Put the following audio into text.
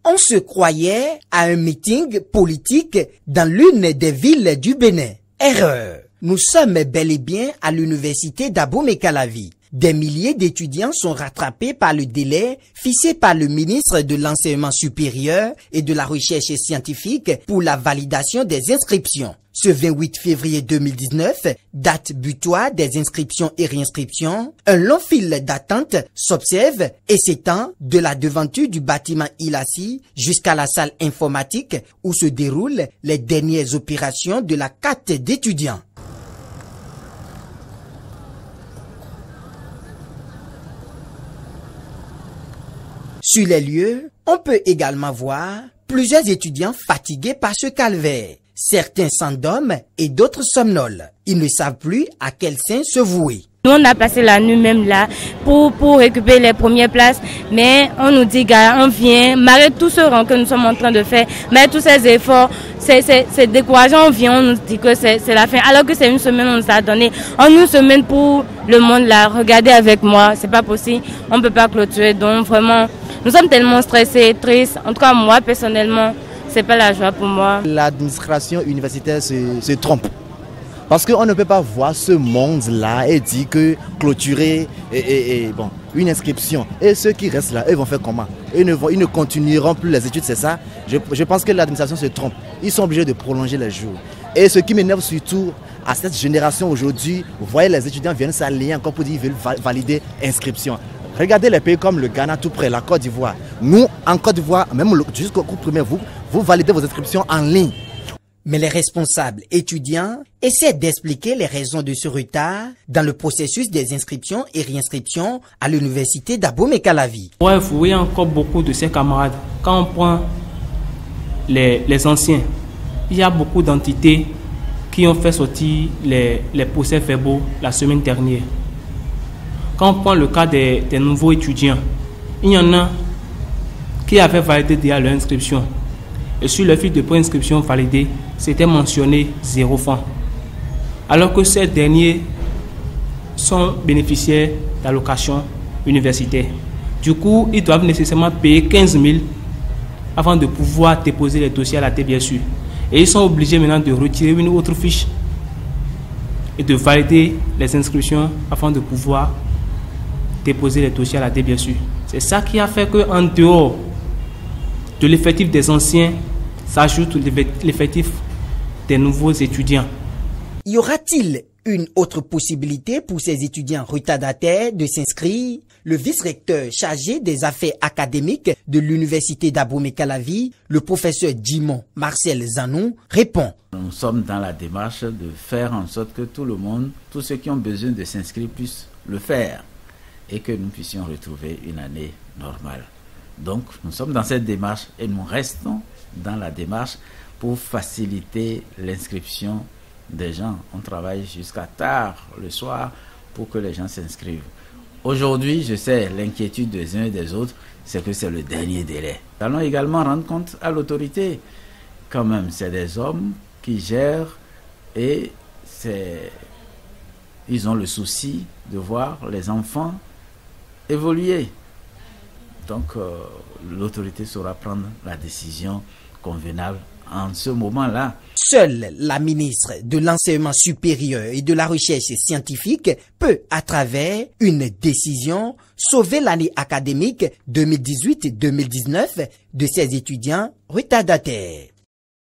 On se croyait à un meeting politique dans l'une des villes du Bénin. Erreur. Nous sommes bel et bien à l'université d'Abomey-Calavi. Des milliers d'étudiants sont rattrapés par le délai fixé par le ministre de l'Enseignement supérieur et de la Recherche scientifique pour la validation des inscriptions. Ce 28 février 2019, date butoir des inscriptions et réinscriptions, un long fil d'attente s'observe et s'étend de la devanture du bâtiment Ilassi jusqu'à la salle informatique où se déroulent les dernières opérations de la carte d'étudiants. Sur les lieux, on peut également voir plusieurs étudiants fatigués par ce calvaire. Certains s'endorment et d'autres somnolent. Ils ne savent plus à quel sein se vouer. Nous, on a passé la nuit même là pour récupérer les premières places. Mais on nous dit, gars, on vient, malgré tout ce rang que nous sommes en train de faire, mais tous ces efforts, c'est décourageant. On vient, on nous dit que c'est la fin. Alors que c'est une semaine, on nous a donné. En une semaine pour le monde là, regardez avec moi, c'est pas possible. On peut pas clôturer. Donc vraiment, nous sommes tellement stressés, tristes. En tout cas, moi, personnellement, c'est pas la joie pour moi. L'administration universitaire se trompe. Parce qu'on ne peut pas voir ce monde-là et dire que clôturer bon, une inscription. Et ceux qui restent là, ils vont faire comment? Ils ne continueront plus les études, c'est ça? Je pense que l'administration se trompe. Ils sont obligés de prolonger les jours. Et ce qui m'énerve surtout à cette génération aujourd'hui, vous voyez les étudiants viennent s'allier encore pour dire qu'ils veulent valider inscription. Regardez les pays comme le Ghana tout près, la Côte d'Ivoire. Nous, en Côte d'Ivoire, même jusqu'au cours primaire, vous validez vos inscriptions en ligne. Mais les responsables étudiants essaient d'expliquer les raisons de ce retard dans le processus des inscriptions et réinscriptions à l'université d'Abomey-Calavi. Ouais, vous voyez encore beaucoup de ces camarades. Quand on prend les anciens, il y a beaucoup d'entités qui ont fait sortir les procès-verbaux la semaine dernière. Quand on prend le cas des nouveaux étudiants, il y en a qui avaient validé déjà leur inscription. Et sur le fil de préinscription validé, c'était mentionné 0 francs. Alors que ces derniers sont bénéficiaires d'allocations universitaires. Du coup, ils doivent nécessairement payer 15 000 avant de pouvoir déposer les dossiers à la TBSU. bien sûr. Et ils sont obligés maintenant de retirer une autre fiche et de valider les inscriptions afin de pouvoir déposer les dossiers à la TBSU. bien sûr. C'est ça qui a fait qu'en dehors de l'effectif des anciens, s'ajoute l'effectif des nouveaux étudiants. Y aura-t-il une autre possibilité pour ces étudiants retardataires de s'inscrire? Le vice-recteur chargé des affaires académiques de l'université d'Abomey-Calavi, le professeur Jimon Marcel Zanou, répond. Nous sommes dans la démarche de faire en sorte que tout le monde, tous ceux qui ont besoin de s'inscrire puissent le faire et que nous puissions retrouver une année normale. Donc, nous sommes dans cette démarche et nous restons dans la démarche pour faciliter l'inscription des gens. On travaille jusqu'à tard le soir pour que les gens s'inscrivent. Aujourd'hui, je sais, l'inquiétude des uns et des autres, c'est que c'est le dernier délai. Nous allons également rendre compte à l'autorité. Quand même, c'est des hommes qui gèrent et ils ont le souci de voir les enfants évoluer. Donc, l'autorité saura prendre la décision convenable en ce moment-là. Seule la ministre de l'Enseignement supérieur et de la Recherche scientifique peut, à travers une décision, sauver l'année académique 2018-2019 de ses étudiants retardataires.